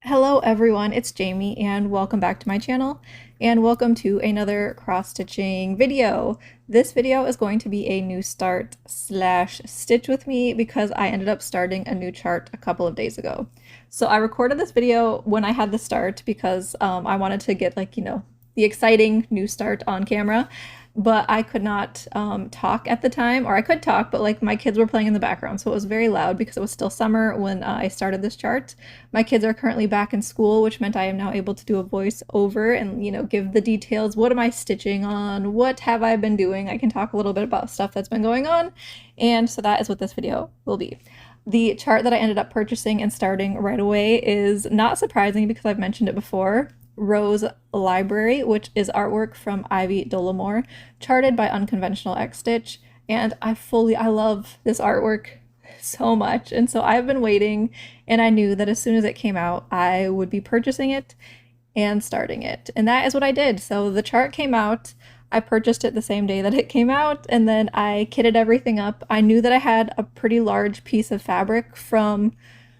Hello everyone, it's Jamie and welcome back to my channel and welcome to another cross-stitching video. This video is going to be a new start slash stitch with me because I ended up starting a new chart a couple of days ago. So I recorded this video when I had the start because I wanted to get the exciting new start on camera, but I could not talk at the time, or I could talk, but like my kids were playing in the background, so it was very loud because it was still summer when I started this chart. My kids are currently back in school, which meant I am now able to do a voice over and, give the details. What am I stitching on? What have I been doing? I can talk a little bit about stuff that's been going on. And so that is what this video will be. The chart that I ended up purchasing and starting right away is not surprising because I've mentioned it before. Rose Library, which is artwork from Ivy Dollamore, charted by Unconventional X Stitch, and I love this artwork so much. And so I've been waiting, and I knew that as soon as it came out, I would be purchasing it and starting it. And that is what I did. So the chart came out, I purchased it the same day that it came out, and then I kitted everything up. I knew that I had a pretty large piece of fabric from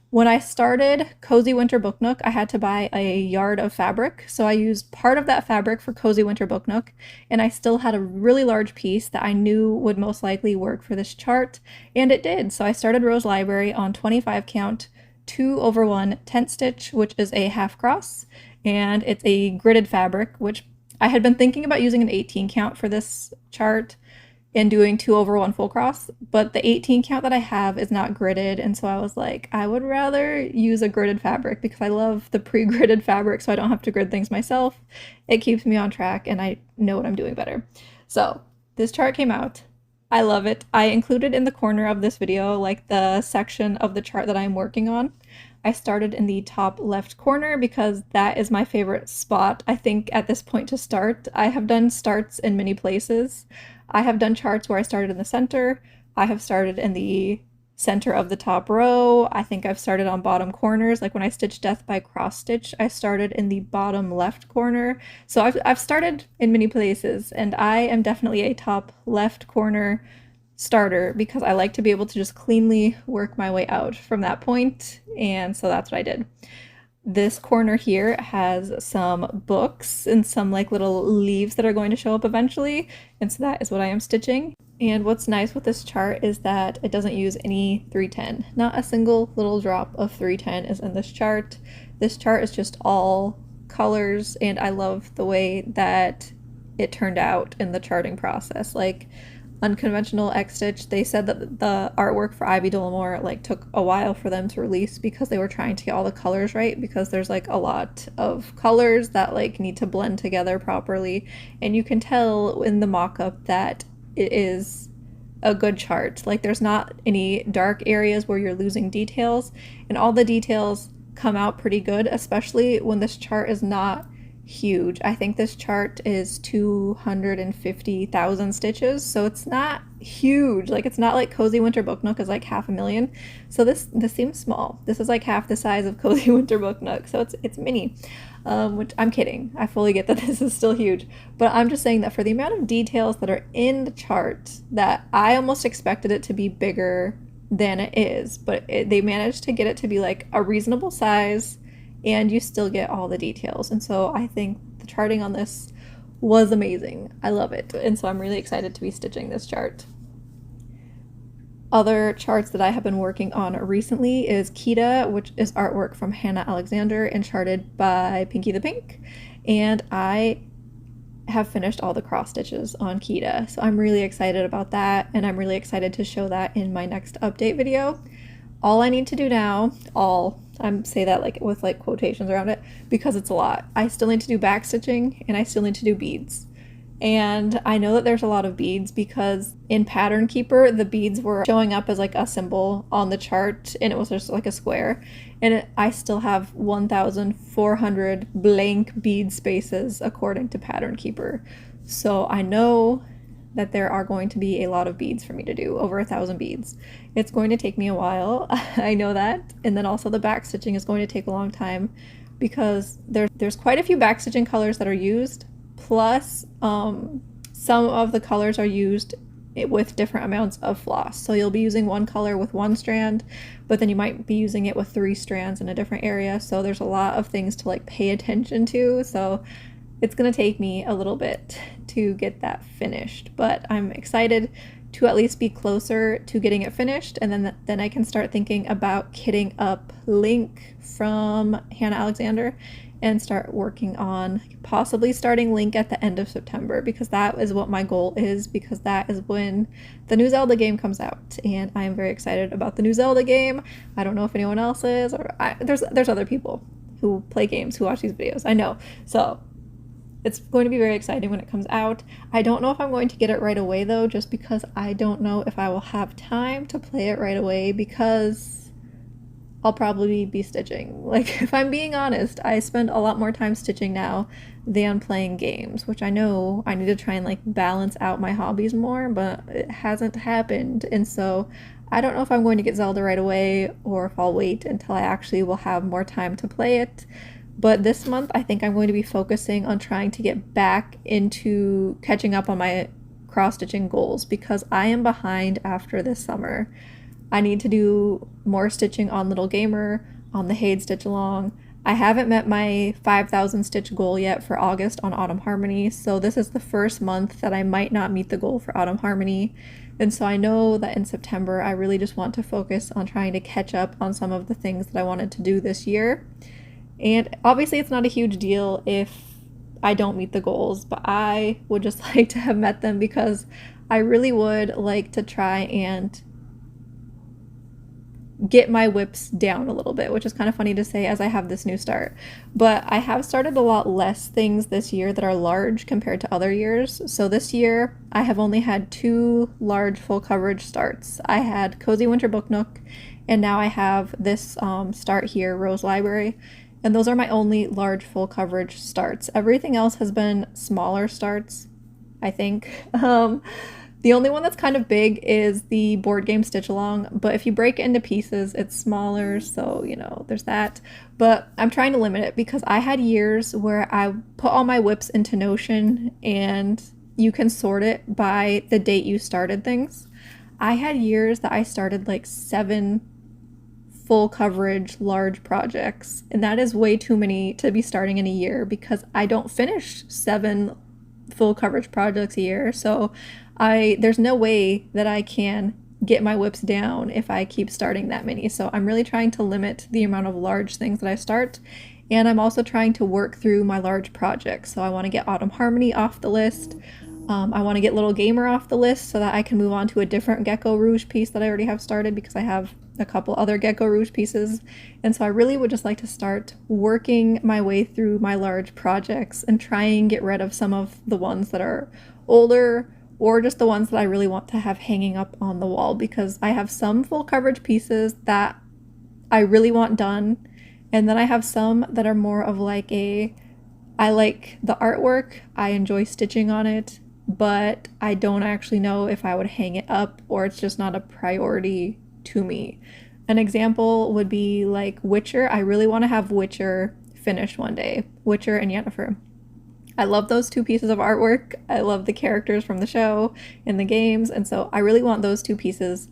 when I started Cozy Winter Book Nook. I had to buy a yard of fabric, so I used part of that fabric for Cozy Winter Book Nook, and I still had a really large piece that I knew would most likely work for this chart, and it did. So I started Rose Library on 25 count, 2/1 tent stitch, which is a half cross, and it's a gridded fabric, which I had been thinking about using an 18 count for this chart and doing 2/1 full cross, but the 18 count that I have is not gridded, and so I was like, I would rather use a gridded fabric because I love the pre-gridded fabric so I don't have to grid things myself. It keeps me on track and I know what I'm doing better. So this chart came out. I love it. I included in the corner of this video like the section of the chart that I'm working on. I started in the top left corner because that is my favorite spot, I think, at this point to start. I have done starts in many places. I have done charts where I started in the center. I have started in the center of the top row. I think I've started on bottom corners. Like when I stitched Death by Cross Stitch, I started in the bottom left corner. So I've started in many places, and I am definitely a top left corner starter because I like to be able to just cleanly work my way out from that point, and so that's what I did. This corner here has some books and some like little leaves that are going to show up eventually, and so that is what I am stitching. And what's nice with this chart is that it doesn't use any 310. Not a single little drop of 310 is in this chart. This chart is just all colors, and I love the way that it turned out in the charting process. Like Unconventional X Stitch, they said that the artwork for Ivy Dollamore like took a while for them to release because they were trying to get all the colors right, because there's like a lot of colors that like need to blend together properly, and you can tell in the mock-up that it is a good chart. Like there's not any dark areas where you're losing details, and all the details come out pretty good, especially when this chart is not huge. I think this chart is 250,000 stitches, so it's not huge. Like it's not like Cozy Winter Book Nook is like 500,000. So this seems small. This is like half the size of Cozy Winter Book Nook, so it's mini. Which I'm kidding. I fully get that this is still huge, but I'm just saying that for the amount of details that are in the chart, that I almost expected it to be bigger than it is, but they managed to get it to be like a reasonable size, and you still get all the details. And so I think the charting on this was amazing. I love it. And so I'm really excited to be stitching this chart. Other charts that I have been working on recently is Kita, which is artwork from Hannah Alexander and charted by Pinky the Pink. And I have finished all the cross stitches on Kita. So I'm really excited about that, and I'm really excited to show that in my next update video. All I need to do now, I'm say that like with like quotations around it because it's a lot. I still need to do back stitching and I still need to do beads. And I know that there's a lot of beads because in Pattern Keeper, the beads were showing up as like a symbol on the chart, and it was just like a square. And I still have 1,400 blank bead spaces according to Pattern Keeper. So I know that there are going to be a lot of beads for me to do, over 1,000 beads. It's going to take me a while, I know that. And then also the back stitching is going to take a long time because there's quite a few back stitching colors that are used, plus some of the colors are used with different amounts of floss. So you'll be using one color with one strand, but then you might be using it with 3 strands in a different area. So there's a lot of things to like pay attention to. So it's gonna take me a little bit to get that finished, but I'm excited to at least be closer to getting it finished, and then I can start thinking about kitting up Link from Hannah Alexander and start working on possibly starting Link at the end of September, because that is what my goal is, because that is when the new Zelda game comes out, and I am very excited about the new Zelda game. I don't know if anyone else is, or there's other people who play games who watch these videos, I know. So it's going to be very exciting when it comes out. I don't know if I'm going to get it right away though, just because I don't know if I will have time to play it right away, because I'll probably be stitching. Like, if I'm being honest, I spend a lot more time stitching now than playing games, which I know I need to try and like balance out my hobbies more, but it hasn't happened. And so I don't know if I'm going to get Zelda right away or if I'll wait until I actually will have more time to play it. But this month, I think I'm going to be focusing on trying to get back into catching up on my cross-stitching goals, because I am behind after this summer. I need to do more stitching on Little Gamer, on the Haid Stitch Along. I haven't met my 5,000 stitch goal yet for August on Autumn Harmony, so this is the first month that I might not meet the goal for Autumn Harmony. And so I know that in September, I really just want to focus on trying to catch up on some of the things that I wanted to do this year. And obviously it's not a huge deal if I don't meet the goals, but I would just like to have met them, because I really would like to try and get my whips down a little bit, which is kind of funny to say as I have this new start. But I have started a lot less things this year that are large compared to other years. So this year I have only had 2 large full coverage starts. I had Cozy Winter Book Nook, and now I have this start here, Rose Library. And those are my only large full coverage starts. Everything else has been smaller starts, I think. The only one that's kind of big is the board game Stitch Along, but if you break it into pieces, it's smaller, so, you know, there's that. But I'm trying to limit it, because I had years where I put all my whips into Notion, and you can sort it by the date you started things. I had years that I started like 7 full coverage large projects, and that is way too many to be starting in a year, because I don't finish 7 full coverage projects a year. So there's no way that I can get my whips down if I keep starting that many. So I'm really trying to limit the amount of large things that I start, and I'm also trying to work through my large projects. So I want to get Autumn Harmony off the list. I want to get Little Gamer off the list so that I can move on to a different Gecko Rouge piece that I already have started, because I have a couple other Gecko Rouge pieces. And so I really would just like to start working my way through my large projects and try and get rid of some of the ones that are older, or just the ones that I really want to have hanging up on the wall, because I have some full coverage pieces that I really want done, and then I have some that are more of like I like the artwork, I enjoy stitching on it, but I don't actually know if I would hang it up, or it's just not a priority to me. An example would be like Witcher. I really want to have Witcher finished one day, Witcher and Yennefer. I love those 2 pieces of artwork. I love the characters from the show and the games, and so I really want those 2 pieces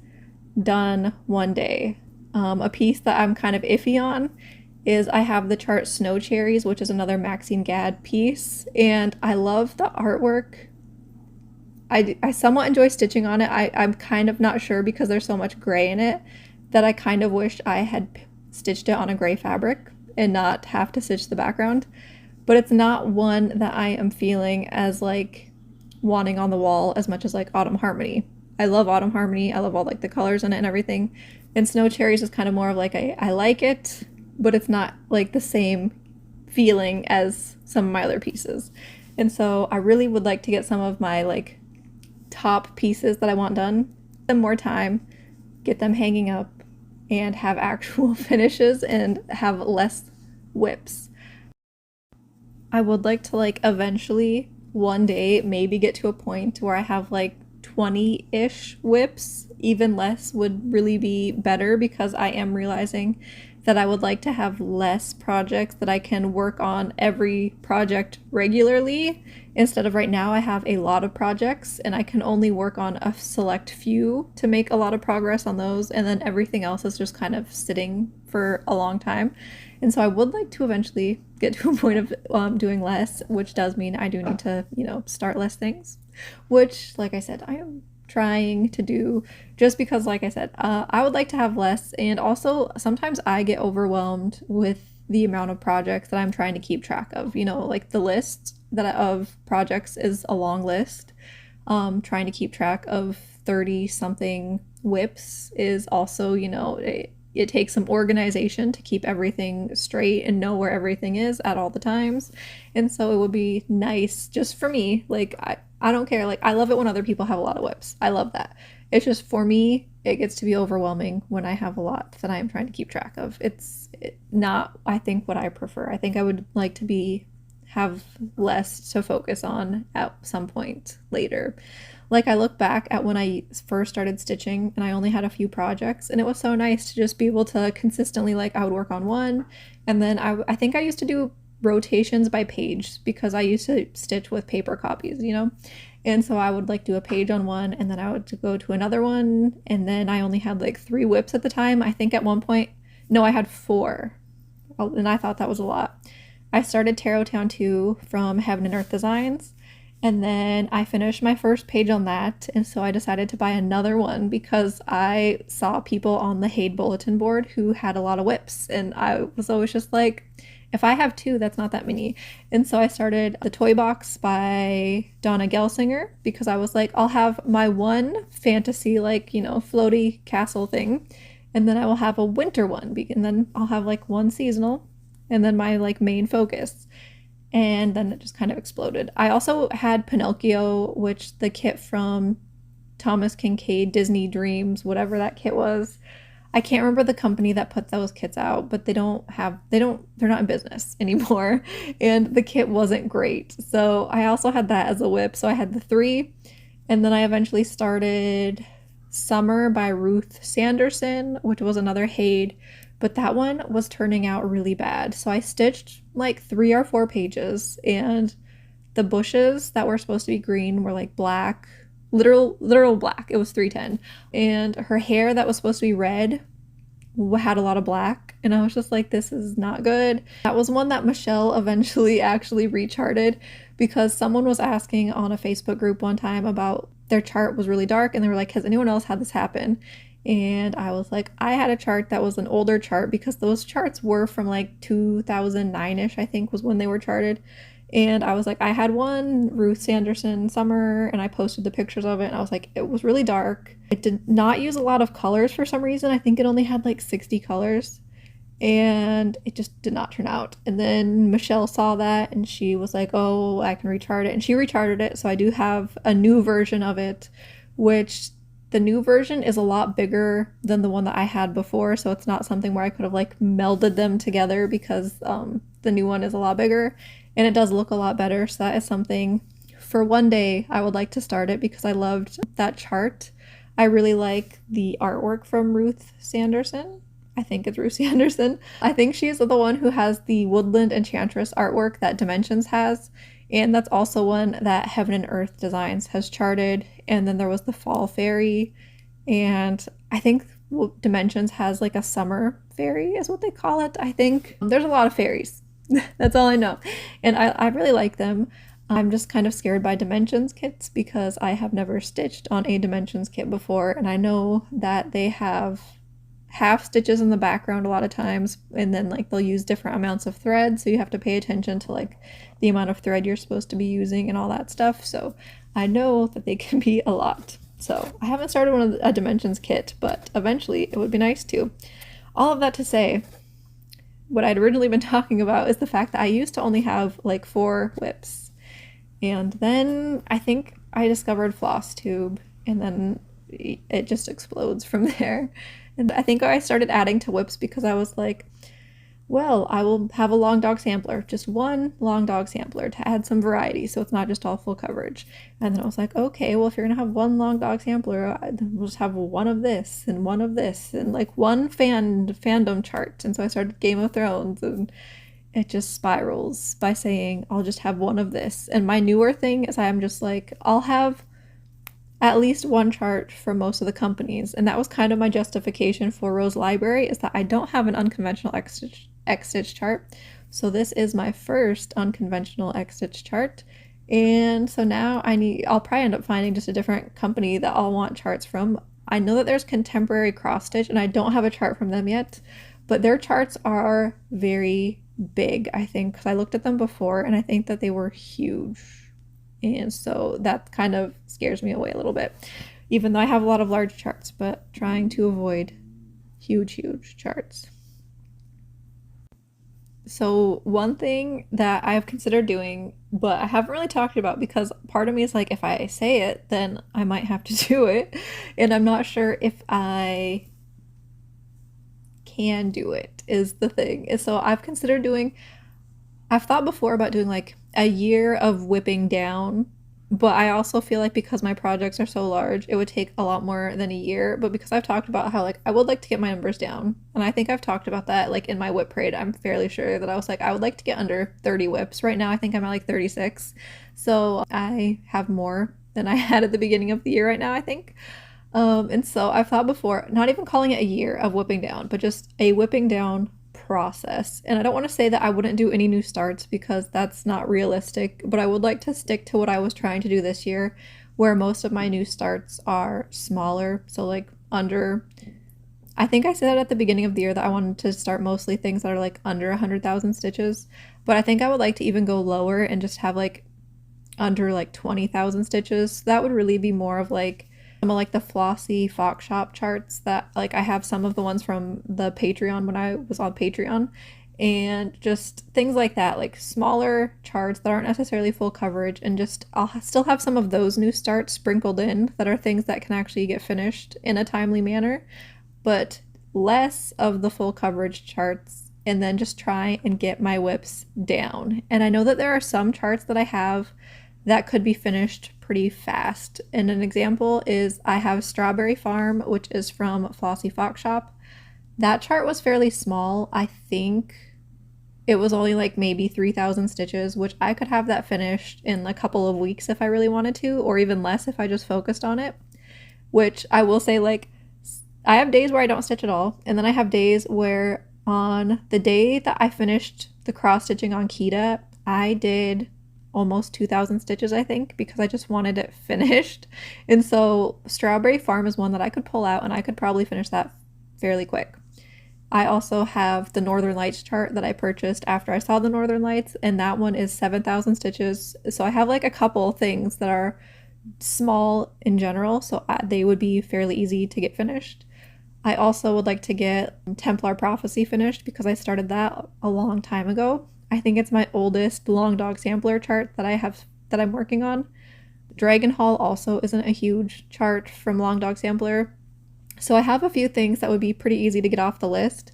done one day. A piece that I'm kind of iffy on is I have the chart Snow Cherries, which is another Maxine Gad piece, and I love the artwork. I somewhat enjoy stitching on it. I'm kind of not sure, because there's so much gray in it, that I kind of wish I had stitched it on a gray fabric and not have to stitch the background. But it's not one that I am feeling as like wanting on the wall as much as like Autumn Harmony. I love Autumn Harmony. I love all like the colors in it and everything. And Snow Cherries is kind of more of like I like it, but it's not like the same feeling as some of my other pieces. And so I really would like to get some of my like top pieces that I want done, them more time, get them hanging up, and have actual finishes and have less whips. I would like to like eventually one day maybe get to a point where I have like 20-ish whips. Even less would really be better, because I am realizing that I would like to have less projects that I can work on every project regularly. Instead of right now, I have a lot of projects and I can only work on a select few to make a lot of progress on those, and then everything else is just kind of sitting for a long time. And so I would like to eventually get to a point of doing less, which does mean I do need to, start less things, which, like I said, I am trying to do, just because, like I said, I would like to have less. And also sometimes I get overwhelmed with the amount of projects that I'm trying to keep track of. Like the list of projects is a long list. Trying to keep track of 30 something whips is also, it takes some organization to keep everything straight and know where everything is at all the times. And so it would be nice just for me, like I don't care, like I love it when other people have a lot of whips. I love that. It's just for me, it gets to be overwhelming when I have a lot that I am trying to keep track of. It's not, I think, what I prefer. I think I would like to have less to focus on at some point later. Like I look back at when I first started stitching and I only had a few projects, and it was so nice to just be able to consistently, like I would work on one, and then I think I used to do rotations by page because I used to stitch with paper copies, and so I would like do a page on one and then I would go to another one, and then I only had like 3 whips at the time. I think at one point, no, I had 4, and I thought that was a lot. I started Tarot Town 2 from Heaven and Earth Designs, and then I finished my first page on that, and so I decided to buy another one because I saw people on the Haid bulletin board who had a lot of whips, and I was always just like, if I have 2, that's not that many. And so I started The Toy Box by Donna Gelsinger because I was like, I'll have my one fantasy, like, floaty castle thing, and then I will have a winter one, and then I'll have like one seasonal, and then my like main focus. And then it just kind of exploded. I also had Pinocchio, which the kit from Thomas Kincaid, Disney Dreams, whatever that kit was. I can't remember the company that put those kits out, but they're not in business anymore. And the kit wasn't great. So I also had that as a whip. So I had the 3. And then I eventually started Summer by Ruth Sanderson, which was another Haid, but that one was turning out really bad. So I stitched like 3 or 4 pages, and the bushes that were supposed to be green were like black, literal black. It was 310. And her hair that was supposed to be red had a lot of black, and I was just like, this is not good. That was one that Michelle eventually actually recharted because someone was asking on a Facebook group one time about their chart was really dark, and they were like, has anyone else had this happen? And I was like, I had a chart that was an older chart because those charts were from like 2009-ish, I think was when they were charted. And I was like, I had one, Ruth Sanderson Summer, and I posted the pictures of it, and I was like, it was really dark. It did not use a lot of colors for some reason. I think it only had like 60 colors, and it just did not turn out. And then Michelle saw that, and she was like, oh, I can rechart it, and she recharted it. So I do have a new version of it, which the new version is a lot bigger than the one that I had before, so it's not something where I could have like melded them together because the new one is a lot bigger, and it does look a lot better. So that is something for one day I would like to start it because I loved that chart. I really like the artwork from Ruth Sanderson. I think it's Ruth Sanderson. I think she's the one who has the Woodland Enchantress artwork that Dimensions has. And that's also one that Heaven and Earth Designs has charted. And then there was the Fall Fairy. And I think Dimensions has like a Summer Fairy is what they call it, I think. There's a lot of fairies. That's all I know. And I really like them. I'm just kind of scared by Dimensions kits because I have never stitched on a Dimensions kit before. And I know that they have half stitches in the background a lot of times, and then like they'll use different amounts of thread, so you have to pay attention to like the amount of thread you're supposed to be using and all that stuff. So I know that they can be a lot. So I haven't started a Dimensions kit, but eventually it would be nice to. All of that to say, what I'd originally been talking about is the fact that I used to only have like 4 whips, and then I think I discovered Floss Tube, and then it just explodes from there. And I think I started adding to whips because I was like, well, I will have a long dog sampler, just one long dog sampler to add some variety so it's not just all full coverage. And then I was like, okay, well, if you're gonna have one long dog sampler, we'll just have one of this and like one fandom chart. And so I started Game of Thrones, and it just spirals by saying I'll just have one of this. And my newer thing is I'm just like, I'll have at least one chart for most of the companies. And that was kind of my justification for Rose Library, is that I don't have an unconventional X-Stitch chart. So this is my first unconventional X-Stitch chart. And so now I'll probably end up finding just a different company that I'll want charts from. I know that there's Contemporary Cross Stitch, and I don't have a chart from them yet, but their charts are very big, I think, because I looked at them before and I think that they were huge. And so that kind of scares me away a little bit, even though I have a lot of large charts, but trying to avoid huge charts. So one thing that I've considered doing, but I haven't really talked about because part of me is like, if I say it, then I might have to do it. And I'm not sure if I can do it, is the thing. And so I've thought before about doing like a year of whipping down, but I also feel like because my projects are so large, it would take a lot more than a year. But because I've talked about how like I would like to get my numbers down, and I think I've talked about that like in my whip parade, I'm fairly sure that I was like, I would like to get under 30 whips. Right now I think I'm at like 36. So I have more than I had at the beginning of the year right now, I think. And so I've thought before, not even calling it a year of whipping down, but just a whipping down process. And I don't want to say that I wouldn't do any new starts because that's not realistic, but I would like to stick to what I was trying to do this year, where most of my new starts are smaller. So like I think I said at the beginning of the year that I wanted to start mostly things that are like under 100,000 stitches, but I think I would like to even go lower and just have like under like 20,000 stitches. So that would really be more of like some of like the Flossy Fox Shop charts that like I have some of the ones from the Patreon when I was on Patreon, and just things like that, like smaller charts that aren't necessarily full coverage, and just I'll still have some of those new starts sprinkled in that are things that can actually get finished in a timely manner, but less of the full coverage charts, and then just try and get my whips down. And I know that there are some charts that I have that could be finished pretty fast. And an example is I have Strawberry Farm, which is from Flossy Fox Shop. That chart was fairly small. I think it was only like maybe 3,000 stitches, which I could have that finished in a couple of weeks if I really wanted to, or even less if I just focused on it. Which I will say, like, I have days where I don't stitch at all, and then I have days where on the day that I finished the cross stitching on Kita, I did almost 2,000 stitches, I think, because I just wanted it finished. And so Strawberry Farm is one that I could pull out, and I could probably finish that fairly quick. I also have the Northern Lights chart that I purchased after I saw the Northern Lights, and that one is 7,000 stitches. So I have like a couple things that are small in general, so they would be fairly easy to get finished. I also would like to get Templar Prophecy finished because I started that a long time ago. I think it's my oldest long dog sampler chart that I'm working on. Dragon Hall also isn't a huge chart from Long Dog Sampler. So I have a few things that would be pretty easy to get off the list.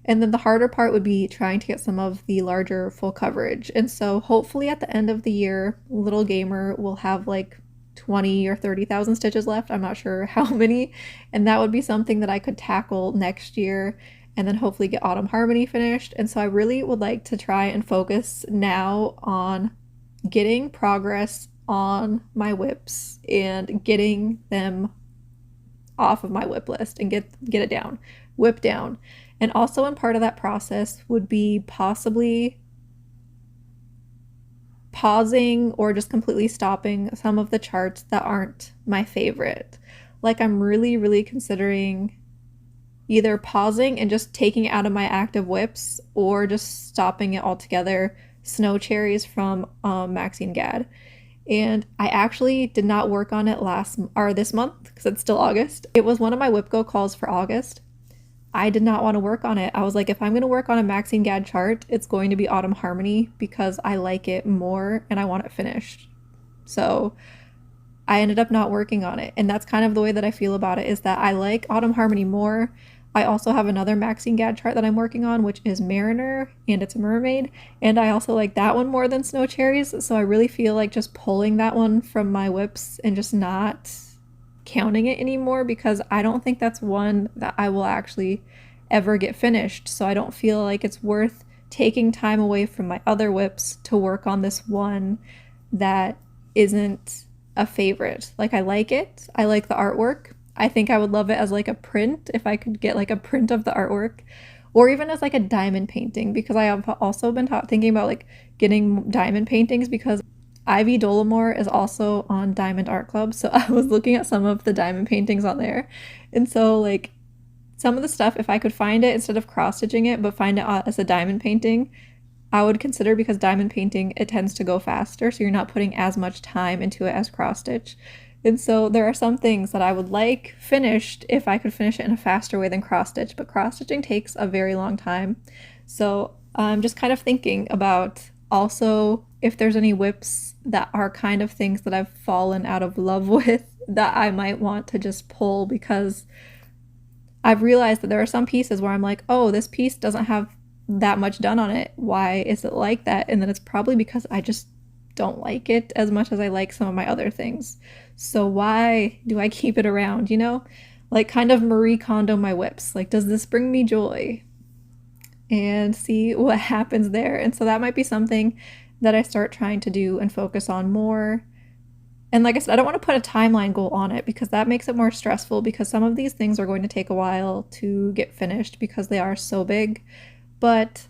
And then the harder part would be trying to get some of the larger full coverage. And so hopefully at the end of the year, Little Gamer will have like 20 or 30,000 stitches left. I'm not sure how many. And that would be something that I could tackle next year, and then hopefully get Autumn Harmony finished. And so I really would like to try and focus now on getting progress on my whips and getting them off of my whip list and get it down, whip down. And also in part of that process would be possibly pausing or just completely stopping some of the charts that aren't my favorite. Like I'm really considering either pausing and just taking it out of my active whips, or just stopping it altogether. Snow Cherries from Maxine Gad. And I actually did not work on it this month because it's still August. It was one of my Whip Go calls for August. I did not want to work on it. I was like, if I'm going to work on a Maxine Gad chart, it's going to be Autumn Harmony because I like it more and I want it finished. So I ended up not working on it. And that's kind of the way that I feel about it, is that I like Autumn Harmony more, I also have another Maxine Gad chart that I'm working on, which is Mariner, and it's a mermaid. And I also like that one more than Snow Cherries. So I really feel like just pulling that one from my whips and just not counting it anymore, because I don't think that's one that I will actually ever get finished. So I don't feel like it's worth taking time away from my other whips to work on this one that isn't a favorite. Like, I like it. I like the artwork. I think I would love it as like a print, if I could get like a print of the artwork, or even as like a diamond painting, because I have also been thinking about like getting diamond paintings, because Ivy Dollamore is also on Diamond Art Club. So I was looking at some of the diamond paintings on there. And so like some of the stuff, if I could find it instead of cross stitching it, but find it as a diamond painting, I would consider, because diamond painting, it tends to go faster. So you're not putting as much time into it as cross stitch. And so there are some things that I would like finished if I could finish it in a faster way than cross stitch, but cross stitching takes a very long time. So I'm just kind of thinking about also if there's any whips that are kind of things that I've fallen out of love with that I might want to just pull, because I've realized that there are some pieces where I'm like, oh, this piece doesn't have that much done on it. Why is it like that? And then it's probably because I just don't like it as much as I like some of my other things. So why do I keep it around, you know? Like, kind of Marie Kondo my whips. Like, does this bring me joy? And see what happens there. And so that might be something that I start trying to do and focus on more. And like I said, I don't want to put a timeline goal on it, because that makes it more stressful, because some of these things are going to take a while to get finished because they are so big. But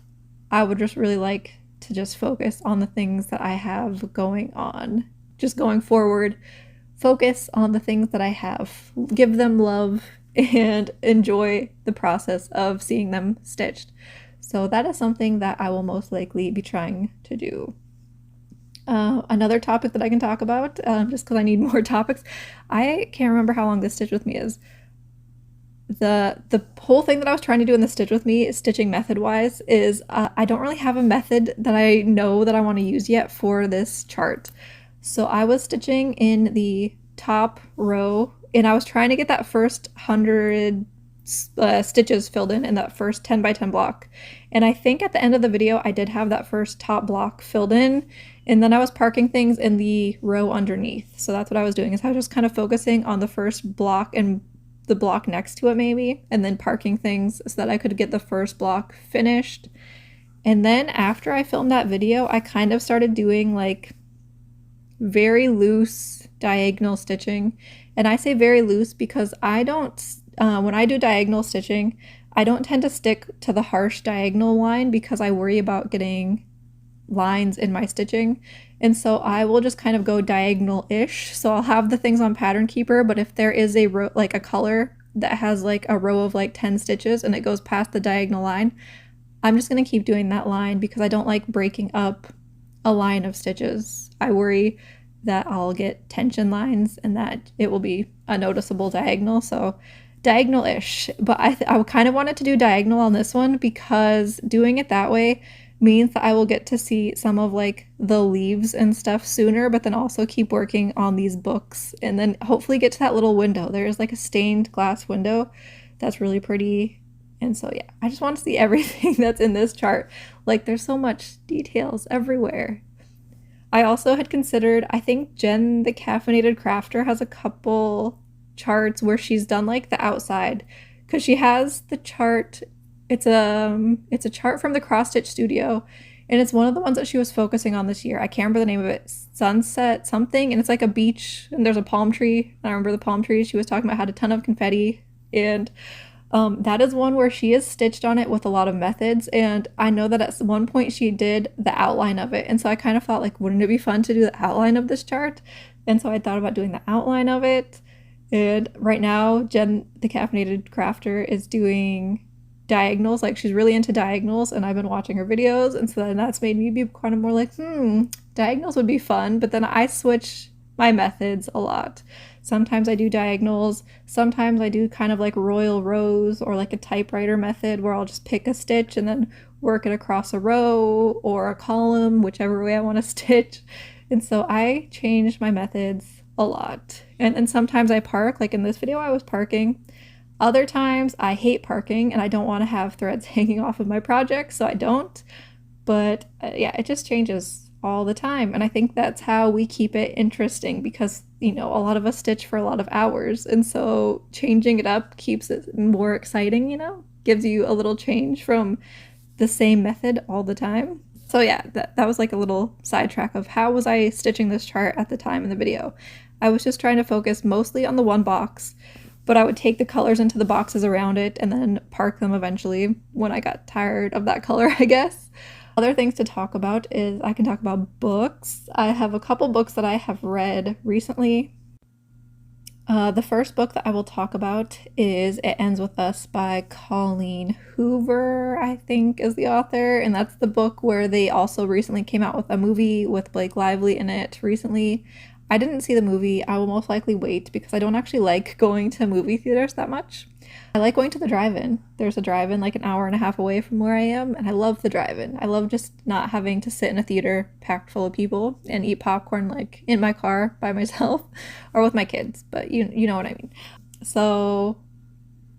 I would just really like to just focus on the things that I have going on. Just going forward, focus on the things that I have. Give them love and enjoy the process of seeing them stitched. So that is something that I will most likely be trying to do. Another topic that I can talk about, just because I need more topics. I can't remember how long this Stitch With Me is. The whole thing that I was trying to do in the Stitch With Me, stitching method wise, is I don't really have a method that I know that I want to use yet for this chart. So I was stitching in the top row, and I was trying to get that first 100 stitches filled in that first 10 by 10 block. And I think at the end of the video I did have that first top block filled in, and then I was parking things in the row underneath. So that's what I was doing, is I was just kind of focusing on the first block and the block next to it maybe, and then parking things so that I could get the first block finished. And then after I filmed that video, I kind of started doing like very loose diagonal stitching. And I say very loose because I don't, when I do diagonal stitching, I don't tend to stick to the harsh diagonal line, because I worry about getting lines in my stitching. And so I will just kind of go diagonal-ish. So I'll have the things on Pattern Keeper, but if there is a row, like a color that has like a row of like 10 stitches and it goes past the diagonal line, I'm just going to keep doing that line, because I don't like breaking up a line of stitches. I worry that I'll get tension lines and that it will be a noticeable diagonal. So diagonal-ish, but I kind of wanted to do diagonal on this one, because doing it that way means that I will get to see some of like the leaves and stuff sooner, but then also keep working on these books, and then hopefully get to that little window. There's like a stained glass window that's really pretty. And so yeah, I just want to see everything that's in this chart. Like, there's so much details everywhere. I also had considered, I think Jen the Caffeinated Crafter has a couple charts where she's done like the outside, because she has the chart, it's a chart from the Cross Stitch Studio, and it's one of the ones that she was focusing on this year. I can't remember the name of it, Sunset something, and it's like a beach and there's a palm tree. I remember the palm tree. She was talking about, had a ton of confetti, and that is one where she is stitched on it with a lot of methods, and I know that at one point she did the outline of it, and so I kind of thought like, wouldn't it be fun to do the outline of this chart? And so I thought about doing the outline of it. And right now Jen the Caffeinated Crafter is doing diagonals. Like, she's really into diagonals, and I've been watching her videos, and so then that's made me be kind of more like, diagonals would be fun. But then I switch my methods a lot. Sometimes I do diagonals, sometimes I do kind of like royal rows, or like a typewriter method where I'll just pick a stitch and then work it across a row or a column, whichever way I want to stitch. And so I change my methods a lot. And sometimes I park, like in this video I was parking. Other times I hate parking and I don't want to have threads hanging off of my project, so I don't. But yeah, it just changes all the time. And I think that's how we keep it interesting because, you know, a lot of us stitch for a lot of hours. And so changing it up keeps it more exciting, you know, gives you a little change from the same method all the time. So yeah, that was like a little sidetrack of how was I stitching this chart at the time in the video. I was just trying to focus mostly on the one box, but I would take the colors into the boxes around it and then park them eventually when I got tired of that color, I guess. Other things to talk about is I can talk about books. I have a couple books that I have read recently. The first book that I will talk about is It Ends With Us by Colleen Hoover, I think is the author. And that's the book where they also recently came out with a movie with Blake Lively in it recently. I didn't see the movie. I will most likely wait because I don't actually like going to movie theaters that much. I like going to the drive-in. There's a drive-in like an hour and a half away from where I am, and I love the drive-in. I love just not having to sit in a theater packed full of people and eat popcorn like in my car by myself or with my kids, but you know what I mean. So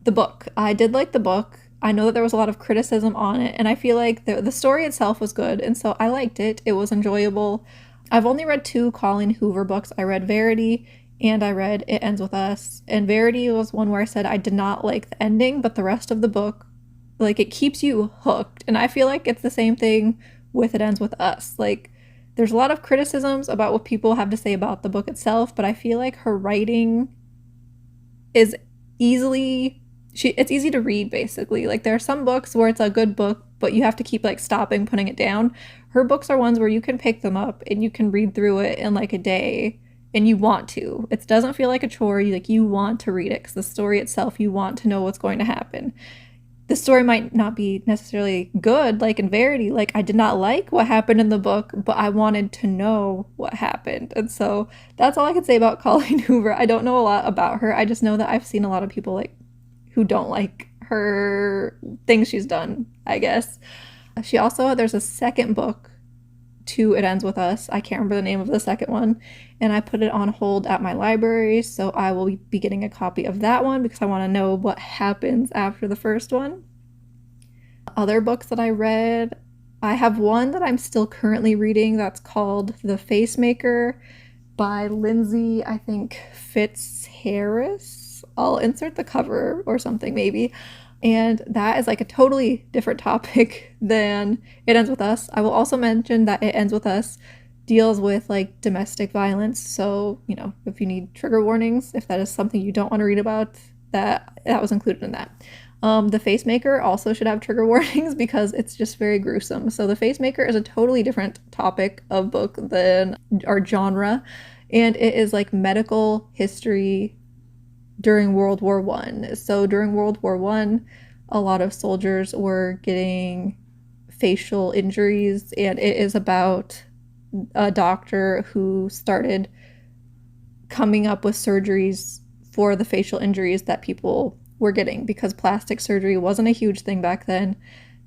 the book. I did like the book. I know that there was a lot of criticism on it, and I feel like the story itself was good, and so I liked it. It was enjoyable. I've only read 2 Colleen Hoover books. I read Verity and I read It Ends With Us. And Verity was one where I said I did not like the ending, but the rest of the book, like, it keeps you hooked. And I feel like it's the same thing with It Ends With Us. Like, there's a lot of criticisms about what people have to say about the book itself, but I feel like her writing is it's easy to read, basically. Like, there are some books where it's a good book, but you have to keep like stopping, putting it down. Her books are ones where you can pick them up and you can read through it in like a day, and you want to. It doesn't feel like a chore. You want to read it because the story itself, you want to know what's going to happen. The story might not be necessarily good, like in Verity. Like, I did not like what happened in the book, but I wanted to know what happened. And so that's all I can say about Colleen Hoover. I don't know a lot about her. I just know that I've seen a lot of people like who don't like her things she's done, I guess. There's a second book to It Ends With Us. I can't remember the name of the second one, and I put it on hold at my library, so I will be getting a copy of that one because I want to know what happens after the first one. Other books that I read, I have one that I'm still currently reading that's called The Facemaker by Lindsay, I think, Fitzharris. I'll insert the cover or something maybe. And that is like a totally different topic than It Ends With Us. I will also mention that It Ends With Us deals with like domestic violence. So, you know, if you need trigger warnings, if that is something you don't want to read about, that was included in that. The Facemaker also should have trigger warnings because it's just very gruesome. So The Facemaker is a totally different topic of book than our genre. And it is like medical history during World War I. So during World War I, a lot of soldiers were getting facial injuries, and it is about a doctor who started coming up with surgeries for the facial injuries that people were getting because plastic surgery wasn't a huge thing back then.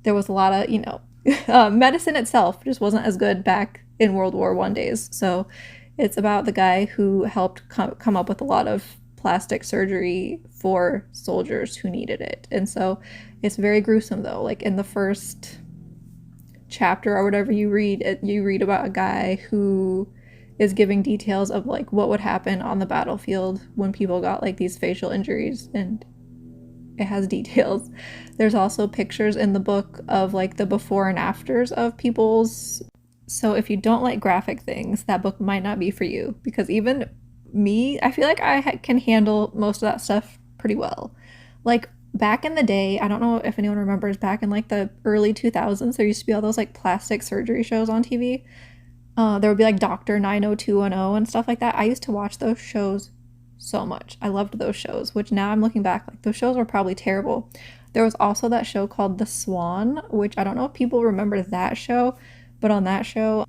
There was a lot of, you know, medicine itself just wasn't as good back in World War I days. So it's about the guy who helped come up with a lot of plastic surgery for soldiers who needed it. And so it's very gruesome though. Like in the first chapter or whatever you read about a guy who is giving details of like what would happen on the battlefield when people got like these facial injuries, and it has details. There's also pictures in the book of like the before and afters of people's. So if you don't like graphic things, that book might not be for you, because even me, I feel like I can handle most of that stuff pretty well. Like back in the day, I don't know if anyone remembers, back in like the early 2000s, there used to be all those like plastic surgery shows on TV. There would be like Dr. 90210 and stuff like that. I used to watch those shows so much. I loved those shows, which now I'm looking back, like those shows were probably terrible. There was also that show called The Swan, which I don't know if people remember that show, but on that show,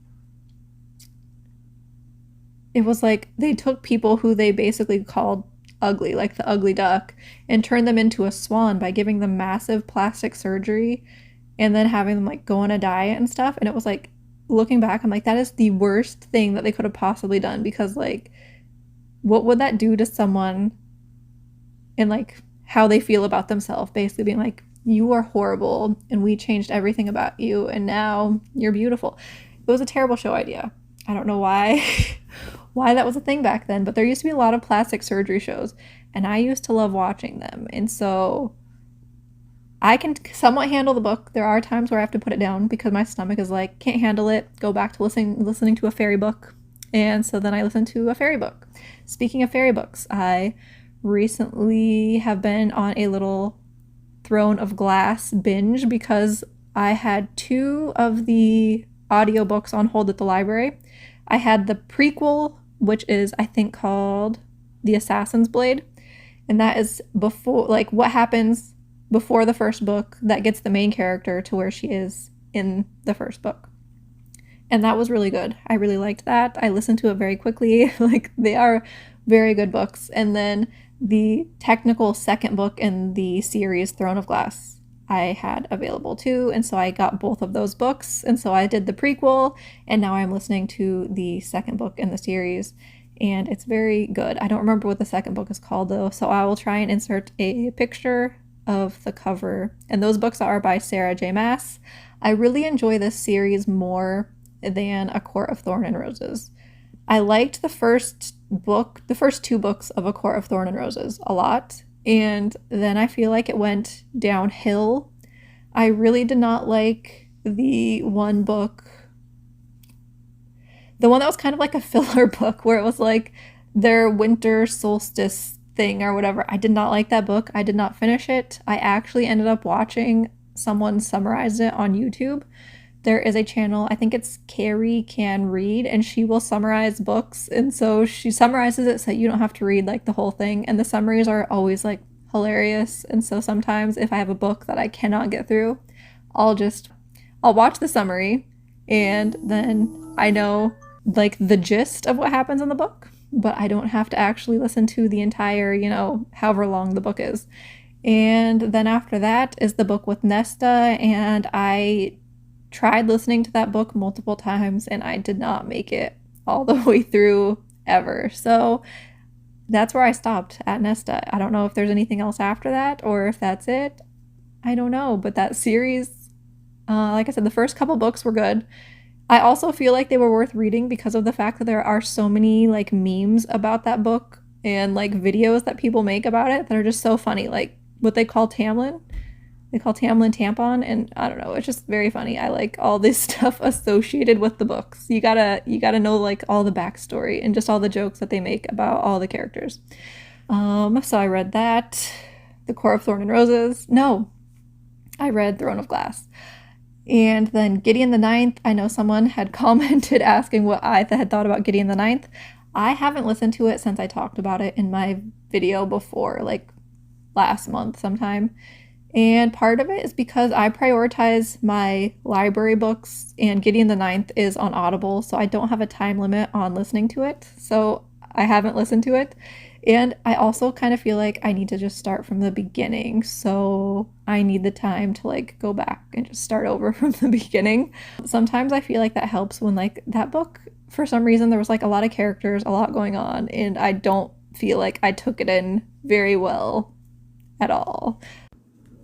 it was like they took people who they basically called ugly, like the ugly duck, and turned them into a swan by giving them massive plastic surgery and then having them like go on a diet and stuff. And it was like, looking back, I'm like, that is the worst thing that they could have possibly done, because like what would that do to someone in like how they feel about themselves, basically being like, you are horrible and we changed everything about you and now you're beautiful. It was a terrible show idea. I don't know why why that was a thing back then, but there used to be a lot of plastic surgery shows and I used to love watching them. And so I can somewhat handle the book. There are times where I have to put it down because my stomach is like, can't handle it. Go back to listening to a fairy book. And so then I listen to a fairy book. Speaking of fairy books, I recently have been on a little Throne of Glass binge because I had 2 of the audiobooks on hold at the library. I had the prequel, which is I think called The Assassin's Blade, and that is before, like, what happens before the first book that gets the main character to where she is in the first book. And that was really good. I really liked that. I listened to it very quickly. Like, they are very good books. And then the technical second book in the series, Throne of Glass, I had available too. And so I got both of those books. And so I did the prequel, and now I'm listening to the second book in the series. And it's very good. I don't remember what the second book is called though. So I will try and insert a picture of the cover. And those books are by Sarah J. Maas. I really enjoy this series more than A Court of Thorn and Roses. I liked the first 2 books of A Court of Thorn and Roses a lot, and then I feel like it went downhill. I really did not like the one book, the one that was kind of like a filler book where it was like their winter solstice thing or whatever. I did not like that book. I did not finish it. I actually ended up watching someone summarize it on YouTube. There is a channel, I think it's Carrie Can Read, and she will summarize books. And so she summarizes it so you don't have to read like the whole thing. And the summaries are always like hilarious. And so sometimes if I have a book that I cannot get through, I'll watch the summary and then I know like the gist of what happens in the book, but I don't have to actually listen to the entire, however long the book is. And then after that is the book with Nesta, and I tried listening to that book multiple times and I did not make it all the way through ever. So that's where I stopped at Nesta. I don't know if there's anything else after that or if that's it. I don't know, but that series, like I said, the first couple books were good. I also feel like they were worth reading because of the fact that there are so many like memes about that book and like videos that people make about it that are just so funny. Like what they call Tamlin. They call Tamlin tampon, and I don't know, it's just very funny. I like all this stuff associated with the books. You gotta know like all the backstory and just all the jokes that they make about all the characters. So I read that. The Court of Thorn and Roses. No, I read Throne of Glass. And then Gideon the Ninth, I know someone had commented asking what I had thought about Gideon the Ninth. I haven't listened to it since I talked about it in my video before, like last month sometime. And part of it is because I prioritize my library books, and Gideon the Ninth is on Audible, so I don't have a time limit on listening to it. So I haven't listened to it. And I also kind of feel like I need to just start from the beginning. So I need the time to like go back and just start over from the beginning. Sometimes I feel like that helps when like that book, for some reason, there was like a lot of characters, a lot going on, and I don't feel like I took it in very well at all.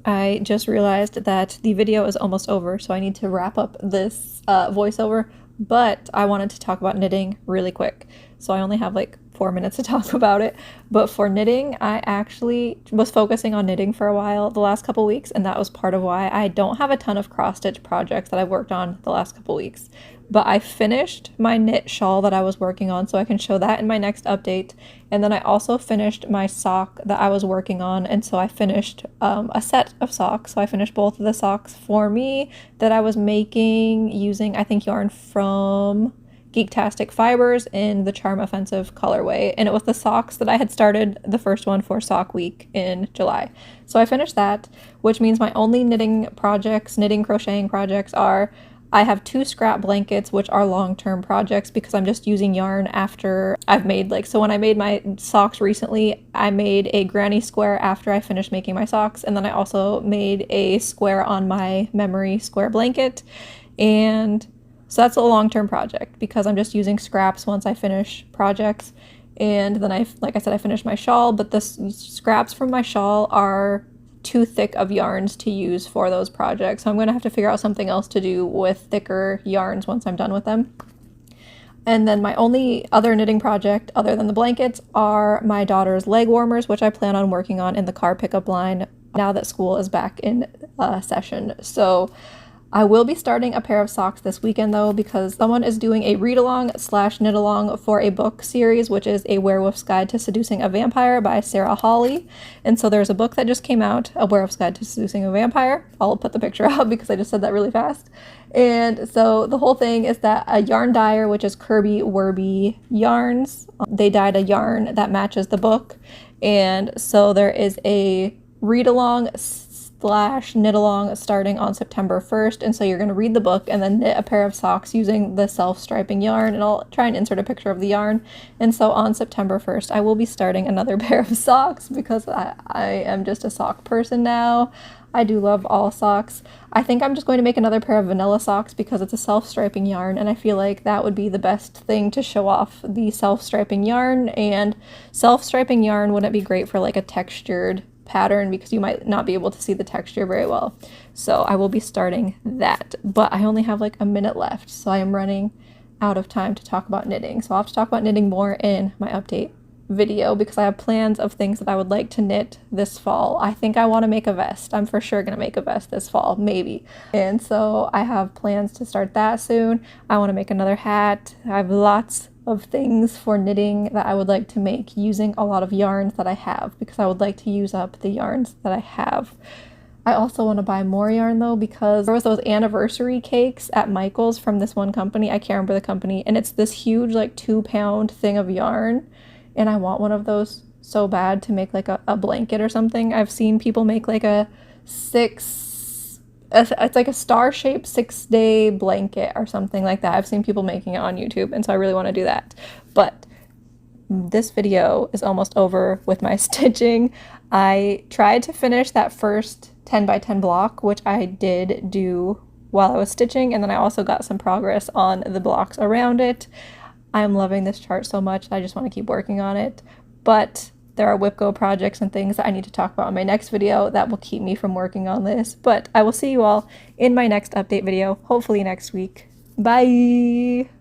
I just realized that the video is almost over, so I need to wrap up this voiceover, but I wanted to talk about knitting really quick. So I only have like 4 minutes to talk about it, but for knitting, I actually was focusing on knitting for a while the last couple weeks, and that was part of why I don't have a ton of cross-stitch projects that I've worked on the last couple weeks. But I finished my knit shawl that I was working on, so I can show that in my next update. And then I also finished my sock that I was working on, and so I finished a set of socks. So I finished both of the socks for me that I was making using, I think, yarn from Geektastic Fibers in the Charm Offensive colorway, and it was the socks that I had started the first one for Sock Week in July. So I finished that, which means my only knitting crocheting projects are I have 2 scrap blankets, which are long-term projects because I'm just using yarn after I've made so when I made my socks recently, I made a granny square after I finished making my socks, and then I also made a square on my memory square blanket, and so that's a long-term project because I'm just using scraps once I finish projects. And then like I said, I finished my shawl, but the scraps from my shawl are too thick of yarns to use for those projects. So I'm going to have to figure out something else to do with thicker yarns once I'm done with them. And then my only other knitting project other than the blankets are my daughter's leg warmers, which I plan on working on in the car pickup line now that school is back in session. So I will be starting a pair of socks this weekend though, because someone is doing a read-along/knit along for a book series, which is A Werewolf's Guide to Seducing a Vampire by Sarah Hawley. And so there's a book that just came out, A Werewolf's Guide to Seducing a Vampire. I'll put the picture out because I just said that really fast. And so the whole thing is that a yarn dyer, which is Kirby Werby Yarns, they dyed a yarn that matches the book. And so there is a read-along/knit along starting on September 1st, and so you're going to read the book and then knit a pair of socks using the self-striping yarn, and I'll try and insert a picture of the yarn. And so on September 1st I will be starting another pair of socks because I am just a sock person now. I do love all socks. I think I'm just going to make another pair of vanilla socks because it's a self-striping yarn, and I feel like that would be the best thing to show off the self-striping yarn. And self-striping yarn wouldn't be great for like a textured pattern because you might not be able to see the texture very well. So I will be starting that, but I only have like a minute left, so I am running out of time to talk about knitting. So I'll have to talk about knitting more in my update video because I have plans of things that I would like to knit this fall. I think I want to make a vest. I'm for sure going to make a vest this fall, maybe. And so I have plans to start that soon. I want to make another hat. I have lots of things for knitting that I would like to make using a lot of yarns that I have because I would like to use up the yarns that I have. I also want to buy more yarn though because there was those anniversary cakes at Michael's from this one company. I can't remember the company, and it's this huge like 2-pound thing of yarn, and I want one of those so bad to make like a blanket or something. I've seen people make like it's like a star-shaped 6-day blanket or something like that. I've seen people making it on YouTube, and so I really want to do that. But this video is almost over with my stitching. I tried to finish that first 10x10 block, which I did do while I was stitching, and then I also got some progress on the blocks around it. I'm loving this chart so much, I just want to keep working on it. But there are WIPGO projects and things that I need to talk about in my next video that will keep me from working on this. But I will see you all in my next update video, hopefully next week. Bye!